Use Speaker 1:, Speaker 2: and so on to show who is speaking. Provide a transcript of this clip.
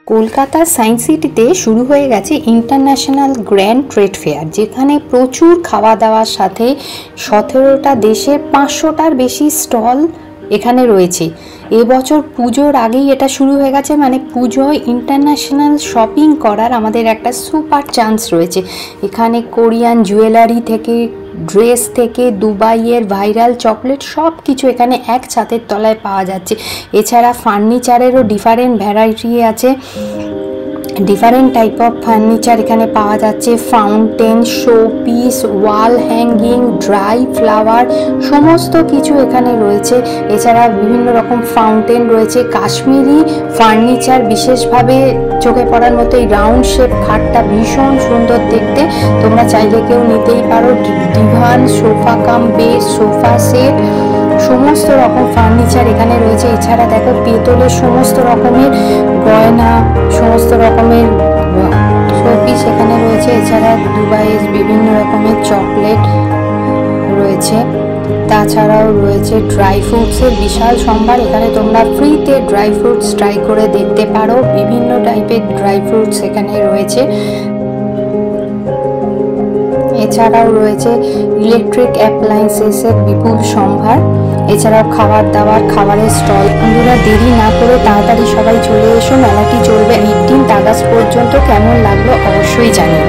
Speaker 1: কলকাতার সায়েন্স সিটিতে শুরু হয়ে গেছে ইন্টারন্যাশনাল গ্র্যান্ড ট্রেড ফেয়ার, যেখানে প্রচুর খাওয়া দাওয়ার সাথে 17টা দেশের 500টার বেশি স্টল এখানে রয়েছে। এবছর পুজোর আগেই এটা শুরু হয়ে গেছে, মানে পুজোয় ইন্টারন্যাশনাল শপিং করার আমাদের একটা সুপার চান্স রয়েছে। এখানে কোরিয়ান জুয়েলারি থেকে ড্রেস থেকে দুবাইয়ের ভাইরাল চকলেট সব কিছু এখানে এক ছাদের তলায় পাওয়া যাচ্ছে। এছাড়া ফার্নিচারেরও ডিফারেন্ট ভ্যারাইটি আছে, ডিফারেন্ট টাইপ অফ ফার্নিচার এখানে পাওয়া যাচ্ছে। Fountain, showpiece, wall hanging, dry flower সমস্ত কিছু এখানে রয়েছে। এছাড়া বিভিন্ন রকম ফাউন্টেন রয়েছে। কাশ্মীরি ফার্নিচার বিশেষভাবে চোখে পড়ার মতো এই রাউন্ড শেপ খাটটা ভীষণ সুন্দর দেখতে, তোমরা চাইলে কেউ নিতেই পারো। Divan, sofa cum bed, sofa set সমস্ত রকম ফার্নিচার এখানে রয়েছে। এছাড়া দেখো পেতলের সমস্ত রকমের গয়না, সমস্ত রকমের শোপিস এখানে রয়েছে। এছাড়া দুবাইয়ের বিভিন্ন রকমের চকলেট রয়েছে। তাছাড়াও রয়েছে ড্রাই ফ্রুটসের বিশাল সম্ভার, এখানে তোমরা ফ্রিতে ড্রাই ফ্রুটস ট্রাই করে দেখতে পারো। বিভিন্ন টাইপের ড্রাই ফ্রুটস এখানে রয়েছে। এছাড়াও রয়েছে ইলেকট্রিক অ্যাপ্লায়েন্সেসের বিপুল সম্ভার। এছাড়াও খাবারের স্টল। বন্ধুরা, দেরি না করে তাড়াতাড়ি সবাই চলে এসো, মেলাটি চলবে 18 আগস্ট পর্যন্ত। কেমন লাগলো অবশ্যই জানিও।